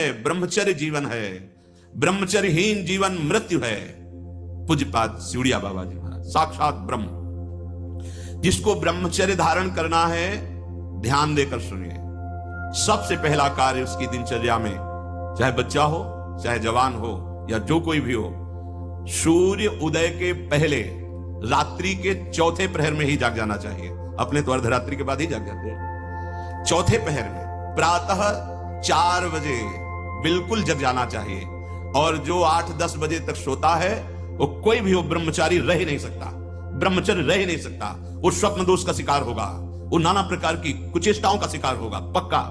ब्रह्मचर्य जीवन है, ब्रह्मचर्यहीन जीवन मृत्यु है। पूज्यपाद सिउड़िया बाबा जी महाराज साक्षात ब्रह्म। जिसको ब्रह्मचर्य धारण करना है, ध्यान देकर सुनिए। सबसे पहला कार्य उसकी दिनचर्या में, चाहे बच्चा हो, चाहे जवान हो, या जो कोई भी हो, सूर्य उदय के पहले रात्रि के चौथे प्रहर में ही जाग जाना चाहिए। अपने तो अर्धरात्रि के बाद ही जाग जाते हैं। चौथे प्रहर में प्रातः 4 बजे बिल्कुल जग जाना चाहिए। और जो 8-10 बजे तक सोता है, वो कोई भी हो ब्रह्मचारी रह ही नहीं सकता, ब्रह्मचर्य रह ही नहीं सकता। वो स्वप्न दोष का शिकार होगा, वो नाना प्रकार की कुचेष्टाओं का शिकार होगा पक्का।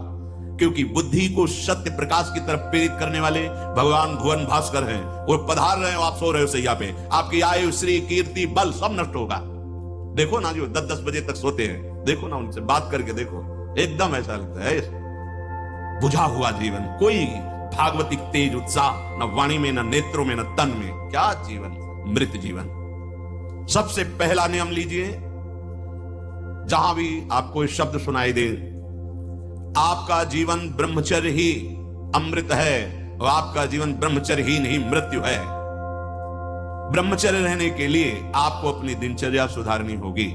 क्योंकि बुद्धि को सत्य प्रकाश की तरफ प्रेरित करने वाले भगवान भुवन भास्कर हैं। वो पधार रहे हो, आप सो रहे हो सैया पे, आपकी आयु, श्री, कीर्ति, बल सब नष्ट होगा। देखो ना जो 10-10 बजे तक सोते हैं, देखो ना उनसे बात करके देखो, एकदम ऐसा लगता है बुझा हुआ जीवन, कोई भागवतिक तेज उत्साह न वाणी में, न नेत्रों में, न तन में। क्या जीवन, मृत जीवन। सबसे पहला नियम लीजिए, जहां भी आपको शब्द सुनाई दे, आपका जीवन ब्रह्मचर्य ही अमृत है और आपका जीवन ब्रह्मचर्यहीन ही मृत्यु है। ब्रह्मचर्य रहने के लिए आपको अपनी दिनचर्या सुधारनी होगी।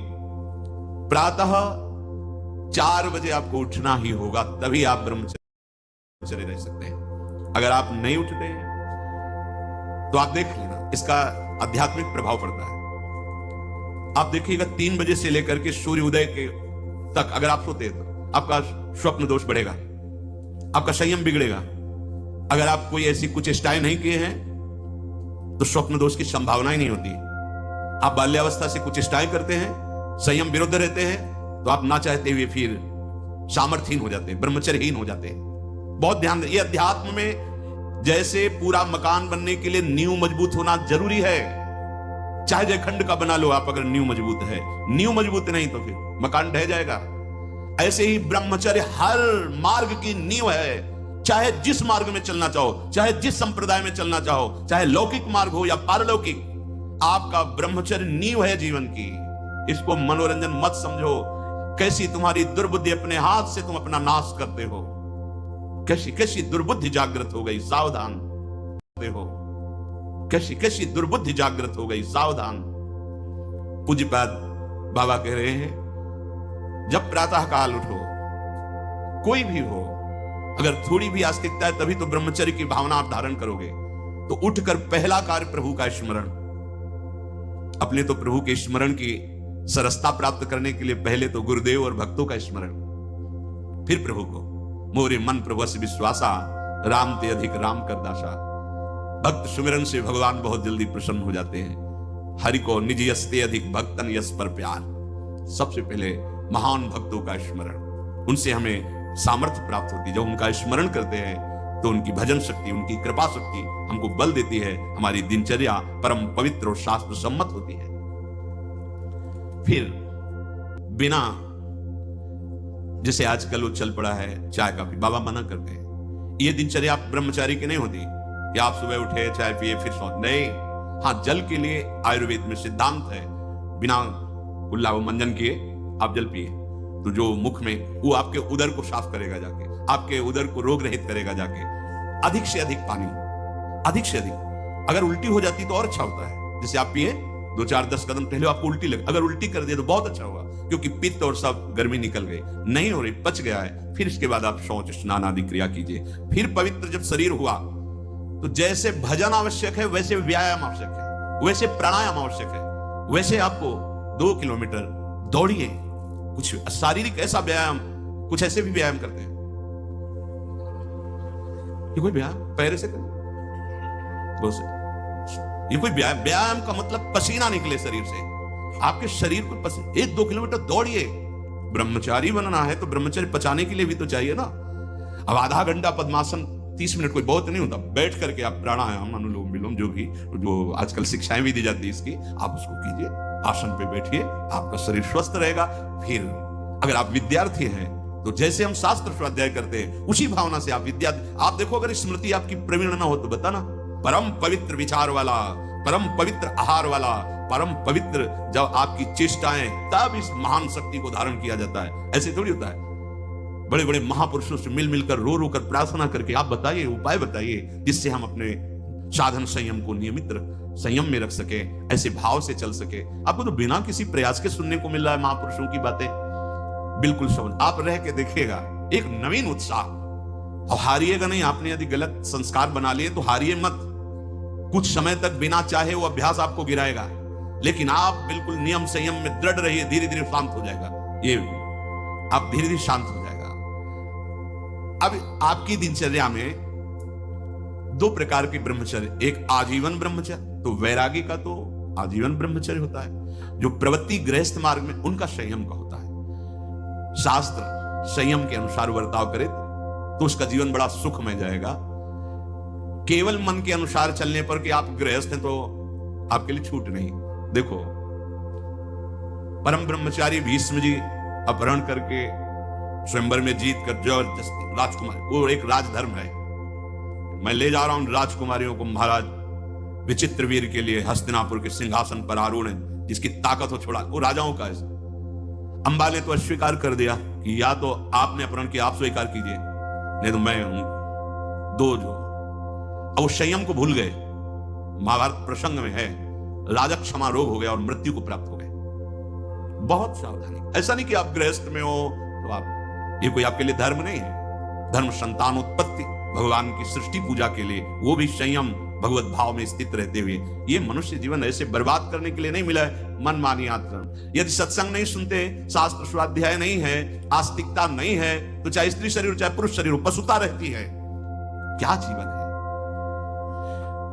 प्रातः 4 बजे आपको उठना ही होगा, तभी आप ब्रह्मचर्य रह सकते हैं। अगर आप नहीं उठते हैं तो आप देख लेना, इसका आध्यात्मिक प्रभाव पड़ता है। आप देखिएगा 3 बजे से लेकर के सूर्य उदय के तक अगर आप सोते हैं तो आपका स्वप्न दोष बढ़ेगा, आपका संयम बिगड़ेगा। अगर आप कोई ऐसी कुछ चेष्टाएं नहीं किए हैं तो स्वप्न दोष की संभावना ही नहीं होती। आप बाल्यावस्था से कुछ चेष्टाएं करते हैं, संयम विरुद्ध रहते हैं, तो आप ना चाहते हुए फिर सामर्थ्यहीन हो जाते हैं, ब्रह्मचर्यहीन हो जाते हैं। बहुत ध्यान दें, ये अध्यात्म में जैसे पूरा मकान बनने के लिए नींव मजबूत होना जरूरी है। चाहे जयखंड का बना लो आप, अगर नींव मजबूत है, नींव मजबूत नहीं तो फिर मकान ढह जाएगा। ऐसे ही ब्रह्मचर्य हर मार्ग की नींव है। चाहे जिस मार्ग में चलना चाहो, चाहे जिस संप्रदाय में चलना चाहो, चाहे लौकिक मार्ग हो या पारलौकिक, आपका ब्रह्मचर्य नींव है जीवन की। इसको मनोरंजन मत समझो। कैसी तुम्हारी दुर्बुद्धि, अपने हाथ से तुम अपना नाश करते हो। कैसी कैसी दुर्बुद्धि जागृत हो गई, सावधान हो। कैसी कैसी दुर्बुद्धि जागृत हो गई, सावधान। पूज्यपाद बाबा कह रहे हैं, जब प्रातः काल उठो, कोई भी हो, अगर थोड़ी भी आस्तिकता है तभी तो ब्रह्मचर्य की भावना आप धारण करोगे। तो उठकर पहला कार्य प्रभु का स्मरण। अपने तो प्रभु के स्मरण की सरसता प्राप्त करने के लिए पहले तो गुरुदेव और भक्तों का स्मरण, फिर प्रभु को। मोरे मन प्रभु से विश्वासा, राम ते अधिक राम कर दासा। भक्त सुमिरन से भगवान बहुत जल्दी प्रसन्न हो जाते हैं। हरि को निज यस ते अधिक भक्तन यस पर प्यार। सबसे पहले महान भक्तों का स्मरण, उनसे हमें सामर्थ्य प्राप्त होती है। जब उनका स्मरण करते हैं तो उनकी भजन शक्ति, उनकी कृपा शक्ति हमको बल देती है। हमारी दिनचर्या परम पवित्र और शास्त्र सम्मत होती है। फिर बिना, जैसे आजकल वो चल पड़ा है चाय काफी, बाबा मना करते हैं, ये दिनचर्या आप ब्रह्मचारी की नहीं होती कि आप सुबह उठे, चाय पिए, फिर सो। नहीं, हाँ, जल के लिए आयुर्वेद में सिद्धांत है, बिना कुल्ला वो मंजन किए आप जल पिए तो जो मुख में, वो आपके उदर को साफ करेगा जाके, आपके उदर को रोग रहित करेगा जाके। अधिक से अधिक पानी, अधिक से अधिक। अगर उल्टी हो जाती तो और अच्छा होता है। जैसे आप पिए 2-4-10 कदम पहले आपको उल्टी लगे, अगर उल्टी कर दिए तो बहुत अच्छा होगा, क्योंकि पित्त और सब गर्मी निकल गई, नहीं हो रही, पच गया है। फिर इसके बाद आप शौच स्नान आदि क्रिया कीजिए। फिर पवित्र जब शरीर हुआ तो जैसे भजन आवश्यक है, वैसे व्यायाम आवश्यक है, वैसे प्राणायाम आवश्यक है। वैसे आपको 2 किलोमीटर दौड़िए, कुछ शारीरिक ऐसा व्यायाम, कुछ ऐसे भी व्यायाम करते हैं। ये कोई व्यायाम पैर से करें, ये कोई व्यायाम का मतलब पसीना निकले शरीर से, आपके शरीर को पसीना। 1-2 किलोमीटर दौड़िए। ब्रह्मचारी बनना है तो ब्रह्मचर्य पचाने के लिए भी तो चाहिए ना। अब आधा घंटा पद्मासन, 30 मिनट कोई बहुत नहीं होता। बैठ करके आप प्राणायाम, अनुलोम विलोम, जो भी, जो आजकल शिक्षाएं भी दी जाती है इसकी, आप उसको कीजिए। आसन पे बैठिए, आपका शरीर स्वस्थ रहेगा। फिर अगर आप विद्यार्थी हैं तो जैसे हम शास्त्र स्वाध्याय करते हैं, उसी भावना से आप आप देखो, अगर स्मृति आपकी प्रवीण ना हो तो बताना। परम पवित्र विचार वाला, परम पवित्र आहार वाला, परम पवित्र जब आपकी चेष्टाएं, तब इस महान शक्ति को धारण किया जाता है। ऐसे थोड़ी होता है। बड़े बड़े महापुरुषों से मिल मिलकर रो रो कर प्रार्थना करके आप बताइए, उपाय बताइए जिससे हम अपने साधन संयम को नियमित संयम में रख सके, ऐसे भाव से चल सके। आपको तो बिना किसी प्रयास के सुनने को मिल रहा है महापुरुषों की बातें। बिल्कुल समझ, आप रह के देखिएगा, एक नवीन उत्साह। और हारिएगा नहीं। आपने यदि गलत संस्कार बना लिए तो हारिए मत। कुछ समय तक बिना चाहे वो अभ्यास आपको गिराएगा, लेकिन आप बिल्कुल नियम संयम में दृढ़ रहिए, धीरे धीरे शांत हो जाएगा। ये आप धीरे धीरे शांत हो जाएगा। अब आपकी दिनचर्या में दो प्रकार के ब्रह्मचर्य, एक आजीवन ब्रह्मचर्य, तो वैरागी का तो आजीवन ब्रह्मचर्य होता है। जो प्रवृत्ति गृहस्थ मार्ग में, उनका संयम का होता है। शास्त्र संयम के अनुसार बर्ताव करे तो उसका जीवन बड़ा सुखमय जाएगा। केवल मन के अनुसार चलने पर कि आप गृहस्थ हैं तो आपके लिए छूट नहीं। देखो, परम ब्रह्मचारी भीष्म जी अपहरण करके स्वयंवर में जीत कर जबरदस्ती राजकुमारी, वो एक राजधर्म है, मैं ले जा रहा हूं राजकुमारियों को महाराज विचित्रवीर के लिए हस्तिनापुर के सिंहासन पर आरूढ़ है, जिसकी ताकत हो छोड़ा, वो राजाओं का है। अंबा ने तो अस्वीकार कर दिया कि या तो आपने अपहरण किया, आप स्वीकार कीजिए, नहीं तो मैं हूं दो जो। अब वो संयम को भूल गए। महाभारत प्रसंग में है, राजा क्षमा रोग हो गया और मृत्यु को प्राप्त हो गए। बहुत सावधानी। ऐसा नहीं कि आप गृहस्थ में हो तो आप, ये कोई आपके लिए धर्म नहीं है। धर्म संतानोत्पत्ति, भगवान की सृष्टि पूजा के लिए, वो भी संयम भगवत भाव में स्थित रहते हुए। ये मनुष्य जीवन ऐसे बर्बाद करने के लिए नहीं मिला है मनमानी आचरण। यदि सत्संग नहीं सुनते, शास्त्र स्वाध्याय नहीं है, आस्तिकता नहीं है, तो चाहे स्त्री शरीर हो चाहे पुरुष शरीर हो, पशुता रहती है। क्या जीवन है?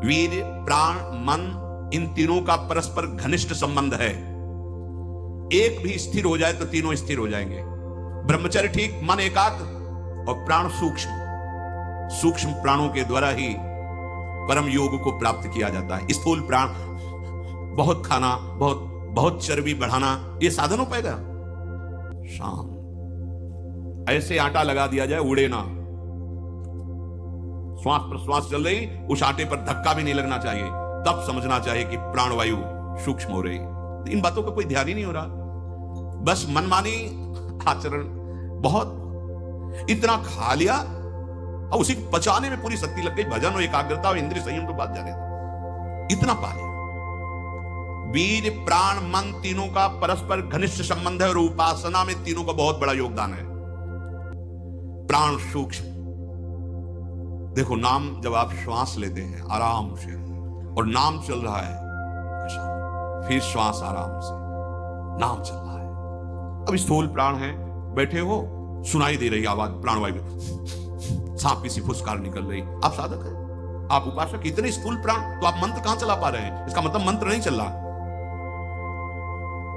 वीर, प्राण, मन, इन तीनों का परस्पर घनिष्ठ संबंध है। एक भी स्थिर हो जाए तो तीनों स्थिर हो जाएंगे। ब्रह्मचर्य ठीक, मन एकाग्र और प्राण सूक्ष्म। सूक्ष्म प्राणों के द्वारा ही परम योग को प्राप्त किया जाता है। स्थूल प्राण, बहुत खाना, बहुत चर्बी बढ़ाना, ये साधन हो पाएगा? शांत। ऐसे आटा लगा दिया जाए, उड़े ना। श्वास प्रश्वास चल रही, उस आटे पर धक्का भी नहीं लगना चाहिए, तब समझना चाहिए कि प्राणवायु सूक्ष्म हो रही। इन बातों का कोई ध्यान ही नहीं हो रहा, बस मनमानी आचरण। बहुत इतना खा लिया और उसी को पचाने में पूरी शक्ति लग गई। भजन और एकाग्रता और इंद्रिय संयम तो बात जाने दो, इतना पा लिया। वीर, प्राण, मन, तीनों का परस्पर घनिष्ठ संबंध है और उपासना में तीनों का बहुत बड़ा योगदान है। प्राण सूक्ष्म। देखो, नाम जब आप श्वास लेते हैं आराम से और नाम चल रहा है, फिर श्वास आराम से, नाम चल रहा है। अब स्थूल प्राण है, बैठे हो, सुनाई दे रही आवाज प्राणवायु, सांप की सी फुसकार निकल रही, आप साधक है, आप उपासक। इतने स्थूल प्राण, तो आप मंत्र कहां चला पा रहे हैं? इसका मतलब मंत्र नहीं चल रहा।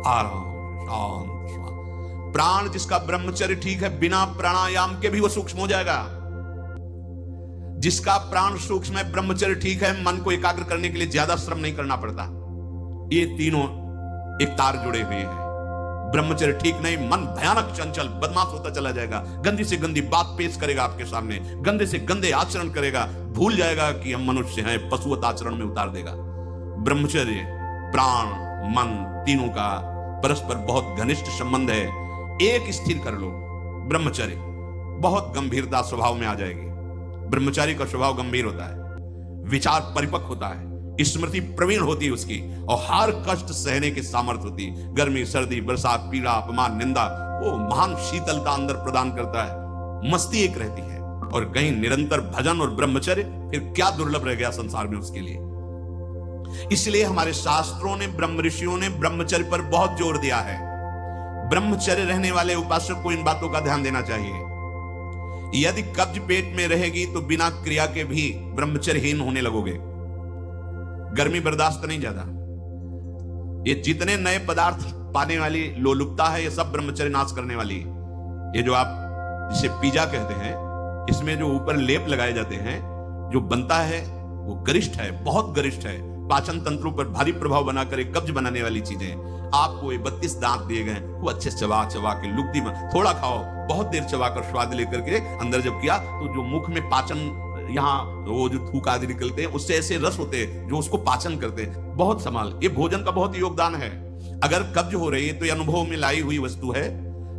आराम, शांत, शांत। प्राण जिसका ब्रह्मचर्य ठीक है, बिना प्राणायाम के भी वो सूक्ष्म हो जाएगा। जिसका प्राण सूक्ष्म है, ब्रह्मचर्य ठीक है, मन को एकाग्र करने के लिए ज्यादा श्रम नहीं करना पड़ता। ये तीनों एक तार जुड़े हुए हैं। ब्रह्मचर्य ठीक नहीं, मन भयानक चंचल बदमाश होता चला जाएगा, गंदी से गंदी बात पेश करेगा आपके सामने, गंदे से गंदे आचरण करेगा, भूल जाएगा कि हम मनुष्य हैं, पशुवत आचरण में उतार देगा। ब्रह्मचर्य, प्राण, मन, तीनों का परस्पर बहुत घनिष्ठ संबंध है। एक स्थिर कर लो ब्रह्मचर्य, बहुत गंभीरता स्वभाव में आ जाएगी। ब्रह्मचारी का स्वभाव गंभीर होता है, विचार परिपक्व होता है, स्मृति प्रवीण होती है उसकी, और हर कष्ट सहने की सामर्थ्य होती है। गर्मी, सर्दी, बरसात, पीड़ा, अपमान, निंदा, वो महान शीतलता अंदर प्रदान करता है। मस्ती एक रहती है। और कहीं निरंतर भजन और ब्रह्मचर्य, फिर क्या दुर्लभ रह गया संसार में उसके लिए। इसलिए हमारे शास्त्रों ने, ब्रह्म ऋषियों ने ब्रह्मचर्य पर बहुत जोर दिया है। ब्रह्मचर्य रहने वाले उपासक को इन बातों का ध्यान देना चाहिए। यदि कब्ज पेट में रहेगी तो बिना क्रिया के भी ब्रह्मचर्यहीन होने लगोगे। गर्मी बर्दाश्त नहीं ज्यादा, ये जितने नए पदार्थ पाने वाली लोलुपता है, ये सब ब्रह्मचर्य नाश करने वाली। ये जो आप जिसे पिज्जा कहते हैं, इसमें जो ऊपर लेप लगाए जाते हैं, जो बनता है वो गरिष्ठ है, बहुत गरिष्ठ है। पाचन तंत्रों पर भारी प्रभाव बनाकर एक कब्ज बनाने वाली चीजें। आपको 32 दांत दिए गए, वो अच्छे चबा चबा के लुगदी में थोड़ा खाओ, बहुत देर चबा कर स्वाद लेकर के अंदर जब किया तो जो मुख में पाचन, यहाँ वो जो थूक आदि निकलते हैं, उससे ऐसे रस होते हैं जो उसको पाचन करते हैं। बहुत संभाल, ये भोजन का बहुत योगदान है। अगर कब्ज हो रही है तो ये अनुभव में लाई हुई वस्तु है।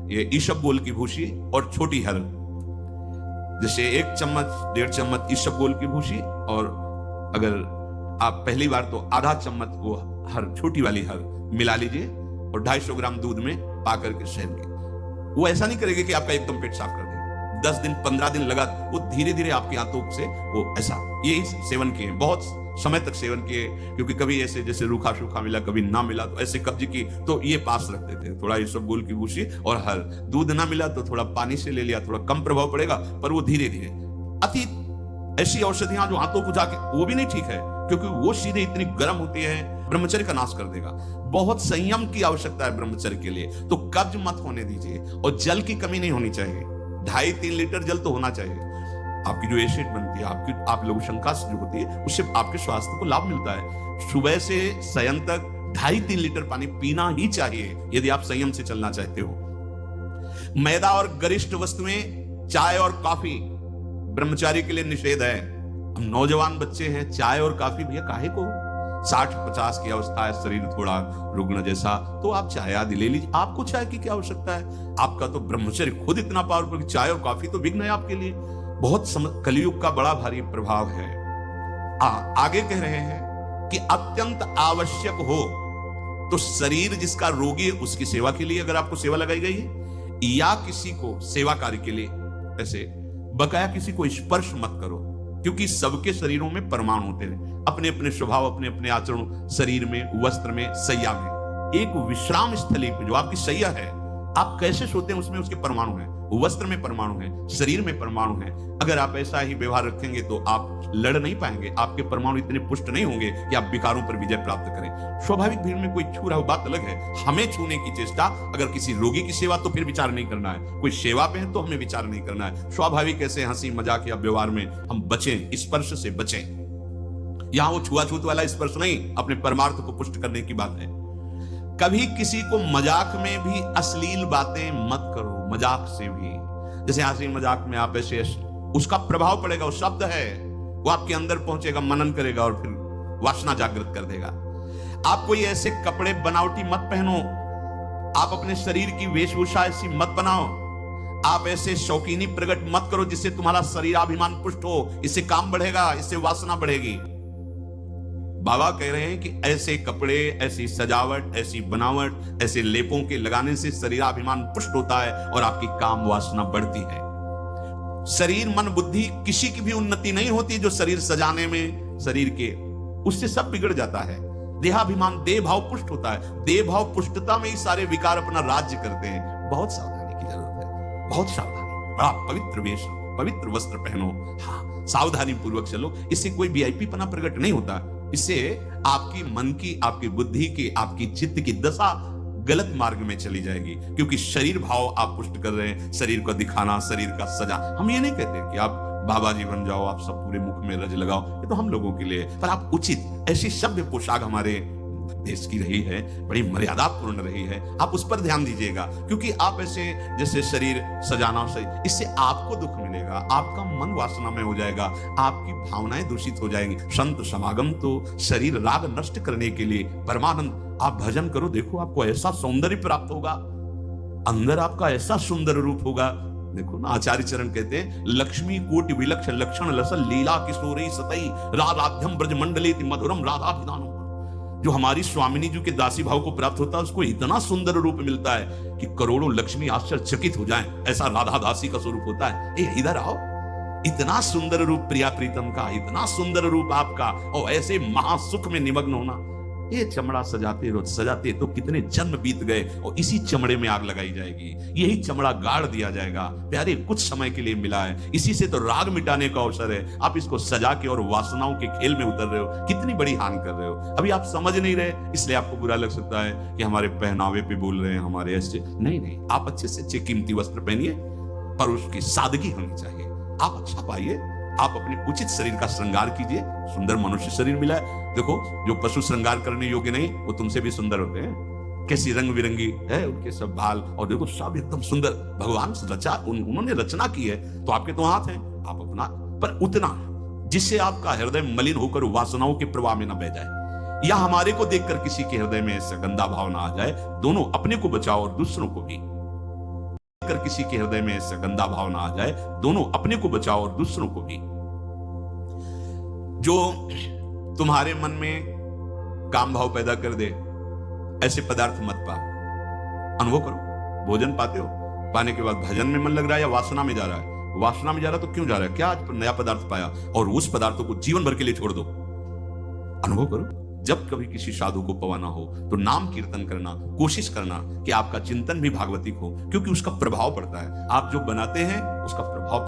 ये ईसबगोल की भूसी और छोटी हर, जैसे 1 चम्मच 1.5 चम्मच ईसबगोल की भूसी, और अगर आप पहली बार तो आधा चम्मच वो हर, छोटी वाली हर मिला लीजिए और 250 ग्राम दूध में पा करके सेवन के। वो ऐसा नहीं करेगा कि आपका एकदम पेट साफ कर देगा, 10 दिन 15 दिन लगा, वो धीरे धीरे आपकी आंतों से वो ऐसा, यही सेवन किए, बहुत समय तक सेवन किए, क्योंकि कभी ऐसे जैसे रूखा सूखा मिला, कभी ना मिला, तो ऐसे कब्ज की तो ये पास रखते थे, थोड़ा ईसबगोल की भूसी और हर, दूध ना मिला तो थोड़ा पानी से ले लिया, थोड़ा कम प्रभाव पड़ेगा, पर वो धीरे धीरे। अति ऐसी औषधियां जो आंतों को जाके, वो भी नहीं ठीक है, क्योंकि वो सीधे इतनी गर्म होती है, ब्रह्मचर्य का नाश कर देगा। बहुत संयम की आवश्यकता है ब्रह्मचर्य के लिए, तो कब्ज मत होने दीजिए, और जल की कमी नहीं होनी चाहिए, 2.5-3 लीटर जल तो होना चाहिए। आपकी जो एसिड बनती है, आपकी आप लघु शंका जो होती है, उससे आपके स्वास्थ्य को लाभ मिलता है। सुबह से शयन तक 2.5-3 लीटर पानी पीना ही चाहिए, यदि आप संयम से चलना चाहते हो। मैदा और गरिष्ठ वस्तुएं, चाय और कॉफी ब्रह्मचारी के लिए निषेध है। हम नौजवान बच्चे हैं, चाय और कॉफी भैया काहे को, 60-50 की अवस्था है, शरीर थोड़ा रुग्ण जैसा, तो आप चाय आदि ले लीजिए, आपको चाय की क्या आवश्यकता है, आपका तो ब्रह्मचर्य खुद इतना पावरफुल, चाय और कॉफी तो विघ्न है आपके लिए। बहुत कलयुग का बड़ा भारी प्रभाव है। आगे कह रहे हैं कि अत्यंत आवश्यक हो तो शरीर जिसका रोगी है उसकी सेवा के लिए, अगर आपको सेवा लगाई गई है, या किसी को सेवा कार्य के लिए, ऐसे बकाया किसी को स्पर्श मत करो, क्योंकि सबके शरीरों में परमाणु होते हैं, अपने अपने स्वभाव, अपने अपने आचरण, शरीर में, वस्त्र में, सैया में। एक विश्राम स्थली पे जो आपकी सैया है, आप कैसे सोते हैं उसमें उसके परमाणु हैं, वस्त्र में परमाणु हैं, शरीर में परमाणु हैं। अगर आप ऐसा ही व्यवहार रखेंगे तो आप लड़ नहीं पाएंगे, आपके परमाणु इतने पुष्ट नहीं होंगे कि आप विकारों पर विजय प्राप्त करें। स्वाभाविक भीड़ में कोई छू रहा हो बात अलग है, हमें छूने की चेष्टा, अगर किसी रोगी की सेवा तो फिर विचार नहीं करना है, कोई सेवा पे है तो हमें विचार नहीं करना है। स्वाभाविक ऐसे हंसी मजाक या व्यवहार में हम बचें, स्पर्श से बचें। यहां वो छुआछूत वाला स्पर्श नहीं, अपने परमार्थ को पुष्ट करने की बात है। कभी किसी को मजाक में भी अश्लील बातें मत करो, मजाक से भी, जैसे हंसी मजाक में आप ऐसे, उसका प्रभाव पड़ेगा, वो शब्द है, वो आपके अंदर पहुंचेगा, मनन करेगा और फिर वासना जागृत कर देगा। आप कोई ऐसे कपड़े बनावटी मत पहनो, आप अपने शरीर की वेशभूषा ऐसी मत बनाओ, आप ऐसे शौकीनी प्रकट मत करो जिससे तुम्हारा शरीराभिमान पुष्ट हो, इससे काम बढ़ेगा, इससे वासना बढ़ेगी। बाबा कह रहे हैं कि ऐसे कपड़े, ऐसी सजावट, ऐसी बनावट, ऐसे लेपों के लगाने से शरीराभिमान पुष्ट होता है और आपकी काम वासना बढ़ती है। शरीर, मन, बुद्धि, किसी की भी उन्नति नहीं होती जो शरीर सजाने में, शरीर के, उससे सब बिगड़ जाता है। देहाभिमान, देह भाव पुष्ट होता है, देह भाव पुष्टता में ही सारे विकार अपना राज्य करते हैं। बहुत सावधानी की जरूरत है, बहुत सावधानी। बड़ा पवित्र वेश, पवित्र वस्त्र पहनो, हाँ, सावधानी पूर्वक चलो, इससे कोई वीआईपी पना प्रकट नहीं होता, इससे आपकी मन की, आपकी बुद्धि की, आपकी चित्त की दशा गलत मार्ग में चली जाएगी, क्योंकि शरीर भाव आप पुष्ट कर रहे हैं, शरीर को दिखाना, शरीर का सजा। हम ये नहीं कहते कि आप बाबा जी बन जाओ, आप सब पूरे मुख में रज लगाओ, ये तो हम लोगों के लिए, पर आप उचित ऐसी सभ्य पोशाक हमारे देश की रही है, बड़ी मर्यादापूर्ण रही है, आप उस पर ध्यान दीजिएगा, क्योंकि आप ऐसे जैसे शरीर सजाना सही, इससे आपको दुख मिलेगा, आपका मन वासना में हो जाएगा, आपकी भावनाएं दूषित हो जाएंगी। संत समागम तो शरीर राग नष्ट करने के लिए, परमानंद, आप भजन करो, देखो आपको ऐसा सौंदर्य प्राप्त होगा, अंदर आपका ऐसा सुंदर रूप होगा। देखो ना, आचार्य चरण कहते हैं, लक्ष्मी कोटि विलक्ष लक्षण लसल लीला किशोरी सतई राधाध्यम ब्रज मंडले मधुरम राधाभिधानम। जो हमारी स्वामिनी जी के दासी भाव को प्राप्त होता है, उसको इतना सुंदर रूप मिलता है कि करोड़ों लक्ष्मी आश्चर्यचकित हो जाएं, ऐसा राधा दासी का स्वरूप होता है। ए इधर आओ, इतना सुंदर रूप प्रिया प्रीतम का, इतना सुंदर रूप आपका, और ऐसे महासुख में निमग्न होना। ये चमड़ा सजाते रोज सजाते तो कितने जन्म बीत गए, और इसी चमड़े में आग लगाई जाएगी, यही चमड़ा गाड़ दिया जाएगा। प्यारे, कुछ समय के लिए मिला है, इसी से तो राग मिटाने का अवसर है, आप इसको सजा के और वासनाओं के खेल में उतर रहे हो, कितनी बड़ी हानि कर रहे हो। अभी आप समझ नहीं रहे, इसलिए आपको बुरा लग सकता है कि हमारे पहनावे पे बोल रहे हैं, हमारे ऐसे नहीं, आप अच्छे से अच्छे कीमती वस्त्र पहनिए, पर उसकी सादगी होनी चाहिए। आप अच्छा पाइए, आप अपने उचित शरीर का श्रृंगार कीजिए, सुंदर मनुष्य शरीर मिला है। देखो, जो पशु श्रृंगार करने योग्य नहीं, वो तुमसे भी सुंदर होते हैं, कैसी रंग बिरंगी है उनके सब बाल, और देखो सब एकदम सुंदर, भगवान रचा, उन्होंने रचना की है, तो आपके तो हाथ हैं, आप अपना, पर उतना जिससे आपका हृदय मलिन होकर वासनाओं के प्रवाह में न बह जाए, या हमारे को देखकर किसी के हृदय में ऐसा गंदा भाव ना आ जाए। दोनों, अपने को बचाओ और दूसरों को भी। कर किसी के हृदय में ऐसा गंदा भाव ना आ जाए। दोनों, अपने को बचाओ और दूसरों को भी। जो तुम्हारे मन में काम भाव पैदा कर दे, ऐसे पदार्थ मत पाओ। अनुभव करो, भोजन पाते हो, पाने के बाद भजन में मन लग रहा है या वासना में जा रहा है? वासना में जा रहा है तो क्यों जा रहा है? क्या आज नया पदार्थ पाया और उस पदार्थों को जीवन भर के लिए छोड़ दो। अनुभव करो, जब कभी किसी साधु को पवाना हो तो नाम कीर्तन करना, कोशिश करना कि आपका चिंतन भी भागवतिक हो, क्योंकि उसका प्रभाव पड़ता है। आप जो बनाते हैं उसका प्रभाव।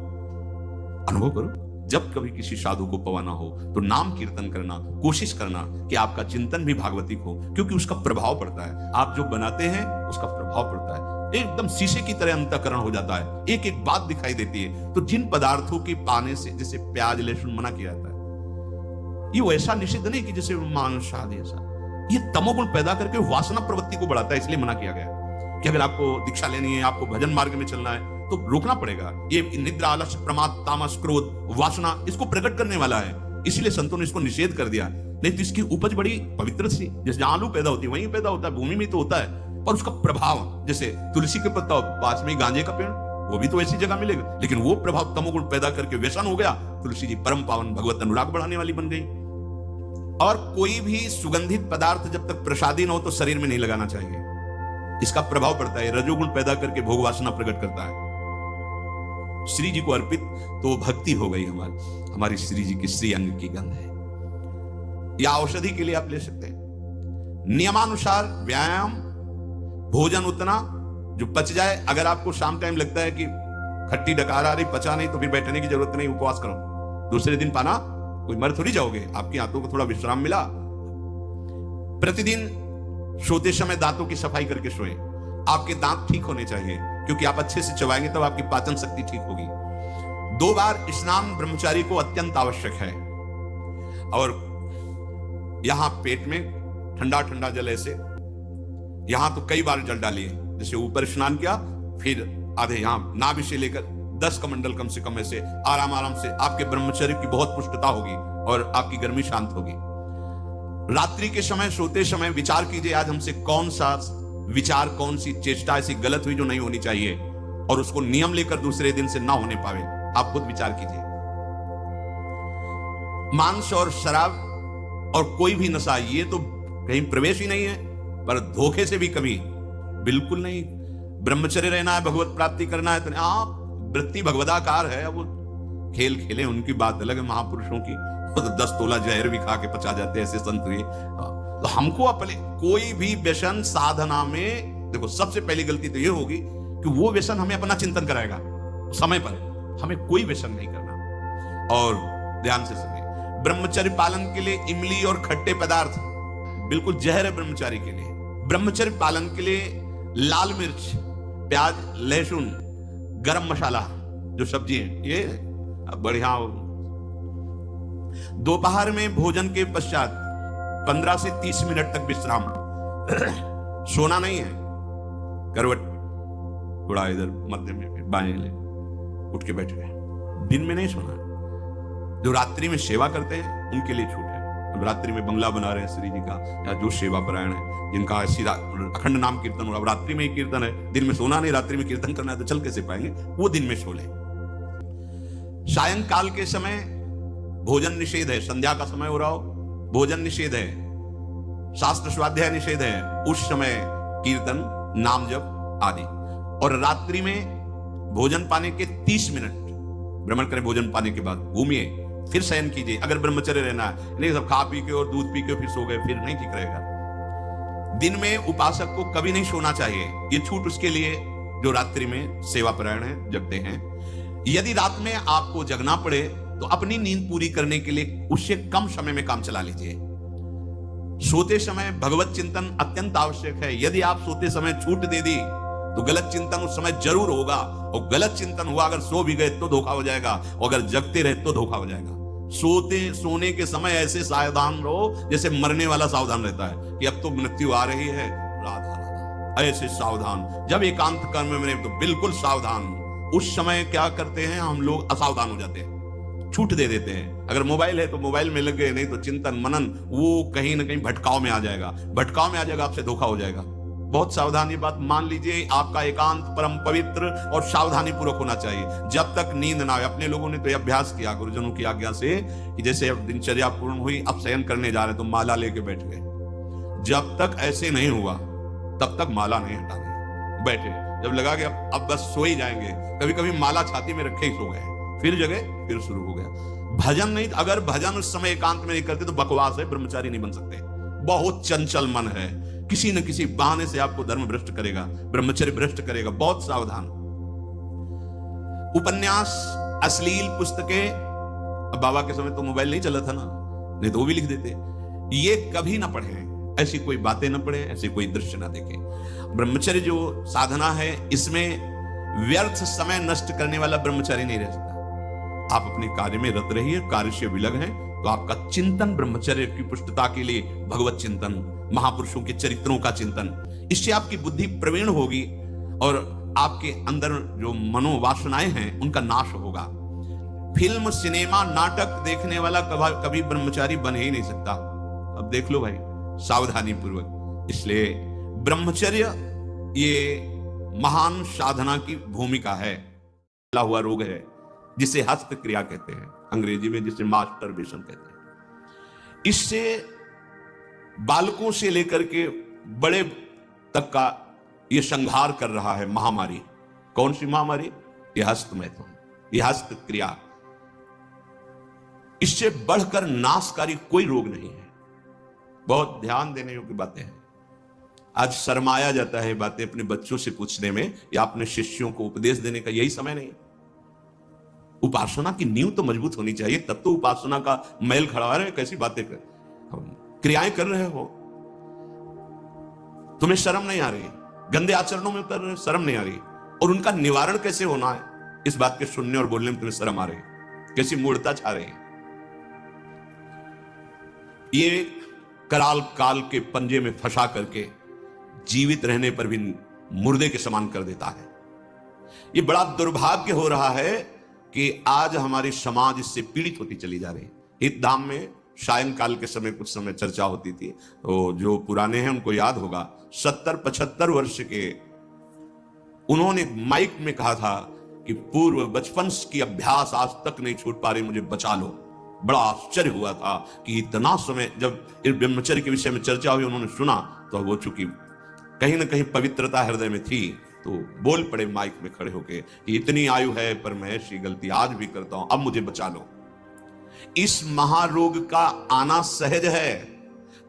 अनुभव करो, जब कभी किसी साधु को पवाना हो तो नाम कीर्तन करना, कोशिश करना कि आपका चिंतन भी भागवतिक हो, क्योंकि उसका प्रभाव पड़ता है। आप जो बनाते हैं उसका प्रभाव पड़ता है। एकदम शीशे की तरह अंतःकरण हो जाता है, एक एक बात दिखाई देती है। तो जिन पदार्थों के पाने से, जैसे प्याज लहसुन मना किया जाता है, ये वैसा निषिद्ध नहीं कि जैसे मांस आदि ऐसा, ये तमोगुण पैदा करके वासना प्रवृत्ति को बढ़ाता है, इसलिए मना किया गया कि अगर आपको दीक्षा लेनी है, आपको भजन मार्ग में चलना है तो रोकना पड़ेगा। ये निद्रा, आलस्य, प्रमाद, तामस, क्रोध, वासना, इसको प्रकट करने वाला है, इसलिए संतों ने इसको निषेध कर दिया। नहीं तो इसकी उपज बड़ी पवित्र सी, जैसे जहां आलू पैदा होती है वहीं पैदा होता है, भूमि में तो होता है, पर उसका प्रभाव, जैसे तुलसी के पत्ता पास में गांजे का पेड़, वो भी तो ऐसी जगह मिलेगा, लेकिन वो प्रभाव तमोगुण पैदा करके व्यसन हो गया। तुलसी जी परम पावन, भगवत अनुराग बढ़ाने वाली बन गई। और कोई भी सुगंधित पदार्थ जब तक प्रसादी न हो तो शरीर में नहीं लगाना चाहिए, इसका प्रभाव पड़ता है, रजोगुण पैदा करके भोग वासना प्रकट करता है। श्री जी को अर्पित तो भक्ति हो गई हमारी श्री जी की श्री अंग की गंध है। या औषधि के लिए आप ले सकते हैं। नियमानुसार व्यायाम, भोजन उतना जो पच जाए। अगर आपको शाम टाइम लगता है कि खट्टी डकार आ रही, पचा नहीं, तो फिर बैठने की जरूरत नहीं, उपवास करो, दूसरे दिन पाना, कोई मर थोड़ी जाओगे, आपकी आंतों को थोड़ा विश्राम मिला। प्रतिदिन सोते समय दांतों की सफाई करके सोए। आपके दांत ठीक होने चाहिए, क्योंकि आप अच्छे से चबाएंगे तब आपकी पाचन शक्ति ठीक होगी। 2 बार स्नान ब्रह्मचारी को अत्यंत आवश्यक है। और यहां पेट में ठंडा ठंडा जल, ऐसे यहां तो कई बार जल डालिए, जैसे ऊपर स्नान किया, फिर आधे यहां नाभि से लेकर 10 कमंडल कम से कम, ऐसे आराम आराम से आपके ब्रह्मचर्य की बहुत पुष्टता होगी और आपकी गर्मी शांत होगी। रात्रि के समय, सोते समय विचार कीजिए, आज हमसे कौन सा विचार, कौन सी चेष्टा ऐसी गलत हुई जो नहीं होनी चाहिए, और उसको नियम लेकर दूसरे दिन से ना होने पावे। आप खुद विचार कीजिए। मांस और शराब और कोई भी नशा, ये तो कहीं प्रवेश ही नहीं है, पर धोखे से भी कभी बिल्कुल नहीं। ब्रह्मचर्य रहना है, भगवत प्राप्ति करना है, तो आप वृत्ति भगवदाकार है, वो खेल खेले, उनकी बात अलग है। महापुरुषों की तो 10 तोला जहर भी खा के पचा जाते हैं ऐसे संत हुए। तो हमको अपने कोई भी व्यसन साधना में, देखो सबसे पहली गलती तो ये होगी कि वो व्यसन हमें अपना चिंतन कराएगा समय पर, हमें कोई व्यसन नहीं करना। और ध्यान से सुनिए, ब्रह्मचर्य पालन के लिए इमली और खट्टे पदार्थ बिल्कुल जहर है ब्रह्मचारी के लिए। ब्रह्मचर्य पालन के लिए लाल मिर्च, प्याज, लहसुन, गरम मसाला, जो सब्जी है, ये बढ़िया। दोपहर में भोजन के पश्चात 15 से 30 मिनट तक विश्राम। सोना नहीं है, करवट थोड़ा इधर मध्य में, बाएं ले, उठ के बैठ गए। दिन में नहीं सोना। जो रात्रि में सेवा करते हैं उनके लिए छूट है। अब रात्रि में बंगला बना रहे हैं श्री जी का, या जो सेवा परायण है, जिनका ऐसी अखंड नाम कीर्तन हो रहा, अब रात्रि में ही कीर्तन है, दिन में सोना नहीं, रात्रि में कीर्तन करना है, तो चल कैसे पाएंगे? वो दिन में सो ले। सायंकाल के समय भोजन निषेध है। संध्या का समय हो रहा हो, भोजन निषेध है, शास्त्र स्वाध्याय निषेध है, उस समय कीर्तन, नाम जप आदि। और रात्रि में भोजन पाने के 30 मिनट भ्रमण करें, भोजन पाने के बाद घूमिए, फिर शयन कीजिए। अगर ब्रह्मचर्य रहना है, नहीं सब खा पी के और दूध पी के फिर सो गए, फिर नहीं ठीक रहेगा। दिन में उपासक को कभी नहीं सोना चाहिए, ये छूट उसके लिए जो रात्रि में सेवा परायण है, जगते हैं। यदि रात में आपको जगना पड़े तो अपनी नींद पूरी करने के लिए उससे कम समय में काम चला लीजिए। सोते समय भगवत चिंतन अत्यंत आवश्यक है। यदि आप सोते समय छूट दे दी तो गलत चिंतन उस समय जरूर होगा, और गलत चिंतन हुआ, अगर सो भी गए तो धोखा हो जाएगा, और अगर जगते रहे तो धोखा हो जाएगा। सोने के समय ऐसे सावधान रहो जैसे मरने वाला सावधान रहता है कि अब तो मृत्यु आ रही है, राधा राधा, ऐसे सावधान। जब एकांत कर्म में तो बिल्कुल सावधान। उस समय क्या करते हैं हम लोग, असावधान हो जाते हैं, छूट दे देते हैं। अगर मोबाइल है तो मोबाइल में लग गए, नहीं तो चिंतन मनन वो कहीं ना कहीं भटकाव में आ जाएगा, भटकाव में आ जाएगा, आपसे धोखा हो जाएगा। बहुत सावधानी बात मान लीजिए, आपका एकांत परम पवित्र और सावधानी पूर्वक होना चाहिए जब तक नींद ना आए। अपने लोगों ने तो अभ्यास किया गुरुजनों की आज्ञा से कि जैसे अब दिनचर्या पूर्ण हुई, अब शयन करने जा रहे तो माला लेके बैठ गए। जब तक ऐसे नहीं हुआ तब तक माला नहीं हटानी, बैठे। जब लगा कि अब बस सो ही जाएंगे, कभी कभी माला छाती में रखे ही सो गए, फिर जगह फिर शुरू हो गया। भजन नहीं, अगर भजन उस समय एकांत में नहीं करते तो बकवास है, ब्रह्मचारी नहीं बन सकते। बहुत चंचल मन है, किसी न किसी बहाने से आपको धर्म भ्रष्ट करेगा, ब्रह्मचर्य भ्रष्ट करेगा। बहुत सावधान। उपन्यास, अश्लील पुस्तकें, अब बाबा के समय तो मोबाइल नहीं चला था ना, नहीं तो वो भी लिख देते। ये कभी ना पढ़ें, ऐसी कोई बातें ना पढ़ें, ऐसे कोई दृश्य ना देखें। ब्रह्मचर्य जो साधना है, इसमें व्यर्थ समय नष्ट करने वाला ब्रह्मचारी नहीं रह सकता। आप अपने कार्य में रत रहिए, कार्य से विलग हैं तो आपका चिंतन ब्रह्मचर्य की पुष्टता के लिए, भगवत चिंतन, महापुरुषों के चरित्रों का चिंतन, इससे आपकी बुद्धि प्रवीण होगी और आपके अंदर जो मनोवासनाएं हैं उनका नाश होगा। फिल्म, सिनेमा, नाटक देखने वाला कभी ब्रह्मचारी बन ही नहीं सकता। अब देख लो भाई, सावधानी पूर्वक। इसलिए ब्रह्मचर्य ये महान साधना की भूमिका है। हुआ रोग है जिसे हस्त क्रिया कहते हैं, अंग्रेजी में जिसे मास्टरबेशन कहते हैं। इससे बालकों से लेकर के बड़े तक का यह संहार कर रहा है महामारी। कौन सी महामारी? यह हस्त मैथुन, यह हस्त क्रिया। इससे बढ़कर नाशकारी कोई रोग नहीं है। बहुत ध्यान देने योग्य बातें हैं। आज शर्माया जाता है बातें अपने बच्चों से पूछने में या अपने शिष्यों को उपदेश देने का, यही समय नहीं। उपासना की नींव तो मजबूत होनी चाहिए, तब तो उपासना का मैल खड़ा रहे। कैसी बातें कर, क्रियाएं कर रहे हो, तुम्हें शर्म नहीं आ रही, गंदे आचरणों में उतर रहे, शर्म नहीं आ रही, और उनका निवारण कैसे होना है, इस बात के सुनने और बोलने में तुम्हें शर्म आ रही, कैसी मूर्खता छा रही। ये कराल काल के पंजे में फंसा करके जीवित रहने पर भी मुर्दे के समान कर देता है। ये बड़ा दुर्भाग्य हो रहा है कि आज हमारी समाज इससे पीड़ित होती चली जा रही है। हित धाम में सायंकाल के समय कुछ समय चर्चा होती थी, तो जो पुराने हैं उनको याद होगा, 70-75 वर्ष के उन्होंने माइक में कहा था कि पूर्व बचपन की अभ्यास आज तक नहीं छूट पा रही, मुझे बचा लो। बड़ा आश्चर्य हुआ था कि इतना समय जब इस ब्रह्मचर्य के विषय में चर्चा हुई, उन्होंने सुना तो वो चूंकि कहीं ना कहीं पवित्रता हृदय में थी तो बोल पड़े माइक में खड़े होके, इतनी आयु है पर मैं ऐसी गलती आज भी करता हूं, अब मुझे बचा लो। इस महारोग का आना सहज है,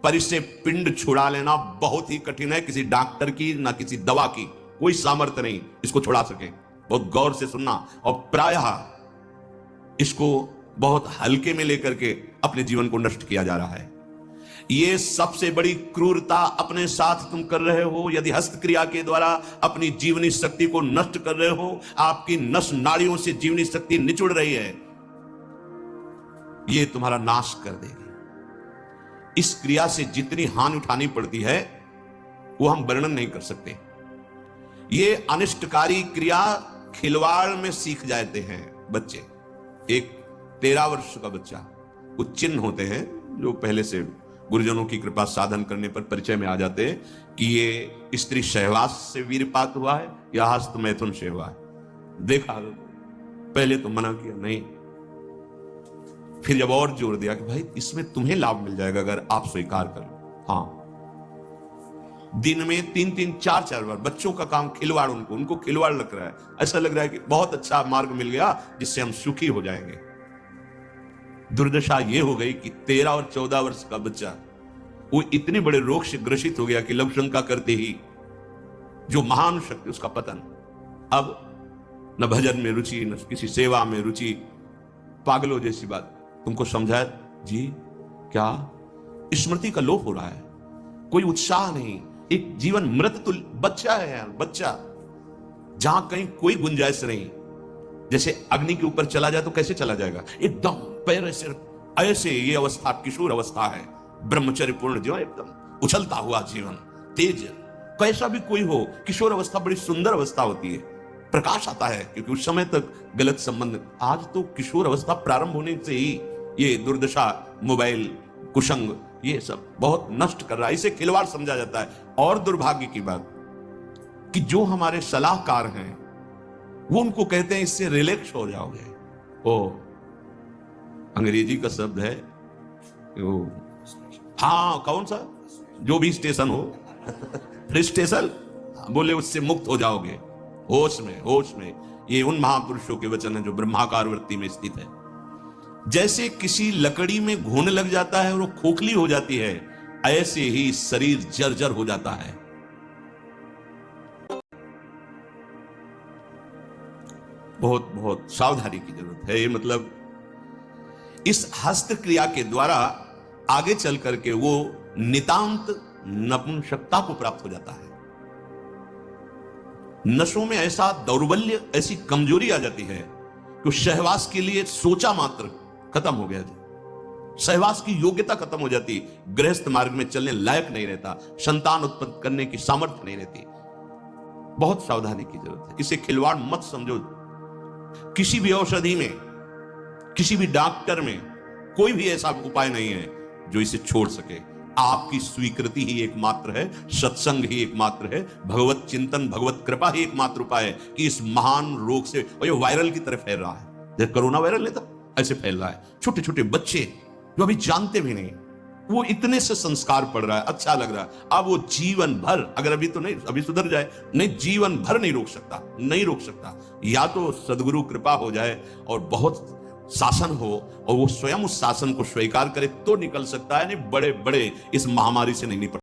पर इससे पिंड छुड़ा लेना बहुत ही कठिन है। किसी डॉक्टर की ना किसी दवा की कोई सामर्थ्य नहीं इसको छुड़ा सके। बहुत गौर से सुनना, और प्रायः इसको बहुत हल्के में लेकर के अपने जीवन को नष्ट किया जा रहा है। ये सबसे बड़ी क्रूरता अपने साथ तुम कर रहे हो। यदि हस्त क्रिया के द्वारा अपनी जीवनी शक्ति को नष्ट कर रहे हो, आपकी नस नाड़ियों से जीवनी शक्ति निचुड़ रही है, ये तुम्हारा नाश कर देगी। इस क्रिया से जितनी हानि उठानी पड़ती है वो हम वर्णन नहीं कर सकते। ये अनिष्टकारी क्रिया खिलवाड़ में सीख जाते हैं बच्चे। एक 13 वर्ष का बच्चा, कुछ चिन्ह होते हैं जो पहले से गुरुजनों की कृपा साधन करने पर परिचय में आ जाते हैं कि ये स्त्री सहवास से वीरपात हुआ है या हस्त मैथुन से हुआ है। देखा, पहले तो मना किया नहीं, फिर जब और जोर दिया कि भाई इसमें तुम्हें लाभ मिल जाएगा अगर आप स्वीकार करो। हाँ, दिन में 3-3, 4-4 बार बच्चों का काम खिलवाड़, उनको खिलवाड़ लग रहा है। ऐसा लग रहा है कि बहुत अच्छा मार्ग मिल गया जिससे हम सुखी हो जाएंगे। दुर्दशा यह हो गई कि 13 और 14 वर्ष का बच्चा वो इतने बड़े रोग से ग्रसित हो गया कि लव शंका करते ही जो महान शक्ति, उसका पतन। अब न भजन में रुचि, न किसी सेवा में रुचि। पागलों जैसी बात। तुमको समझाया जी, क्या स्मृति का लोप हो रहा है, कोई उत्साह नहीं, एक जीवन मृत तुल्य बच्चा है यार, बच्चा, जहां कहीं कोई गुंजाइश नहीं। जैसे अग्नि के ऊपर चला जाए तो कैसे चला जाएगा, एकदम पैर से ऐसे। ये अवस्था किशोर अवस्था है, ब्रह्मचर्य पूर्ण जीवन, एकदम उछलता हुआ जीवन, तेज। कैसा भी कोई हो, किशोर अवस्था बड़ी सुंदर अवस्था होती है, प्रकाश आता है, क्योंकि उस समय तक गलत संबंध। आज तो किशोर अवस्था प्रारंभ होने से ही ये दुर्दशा, मोबाइल, कुसंग ये सब बहुत नष्ट कर रहा है, इसे खिलवाड़ समझा जाता है। और दुर्भाग्य की बात कि जो हमारे सलाहकार हैं वो उनको कहते हैं इससे रिलैक्स हो जाओगे। ओ अंग्रेजी का शब्द है वो, हाँ कौन सा, जो भी स्टेशन हो फ्रस्ट्रेशन, बोले उससे मुक्त हो जाओगे, होश में होश में। ये उन महापुरुषों के वचन है जो ब्रह्माकार वृत्ति में स्थित है। जैसे किसी लकड़ी में घुन लग जाता है और वो खोखली हो जाती है, ऐसे ही शरीर जर्जर हो जाता है। बहुत बहुत सावधानी की जरूरत है। ये मतलब इस हस्त क्रिया के द्वारा आगे चल करके वो नितांत नपुंसकता को प्राप्त हो जाता है। नशों में ऐसा दौर्बल्य, ऐसी कमजोरी आ जाती है कि सहवास के लिए सोचा मात्र खत्म हो गया, सहवास की योग्यता खत्म हो जाती, गृहस्थ मार्ग में चलने लायक नहीं रहता, संतान उत्पन्न करने की सामर्थ्य नहीं रहती। बहुत सावधानी की जरूरत है, इसे खिलवाड़ मत समझो। किसी भी औषधि में, किसी भी डॉक्टर में कोई भी ऐसा उपाय नहीं है जो इसे छोड़ सके। आपकी स्वीकृति ही एकमात्र है, सत्संग ही एकमात्र है, भगवत चिंतन, भगवत कृपा ही एकमात्र उपाय है कि इस महान रोग से, और ये वायरल की तरह फैल रहा है, जैसे कोरोना वायरल नहीं था ऐसे फैल रहा है। छोटे छोटे बच्चे जो अभी जानते भी नहीं, वो इतने से संस्कार पड़ रहा है, अच्छा लग रहा है। अब वो जीवन भर, अगर अभी तो नहीं, अभी सुधर जाए, नहीं जीवन भर नहीं रोक सकता, नहीं रोक सकता। या तो सदगुरु कृपा हो जाए और बहुत शासन हो और वो स्वयं उस शासन को स्वीकार करे तो निकल सकता है, नहीं बड़े बड़े इस महामारी से नहीं निपट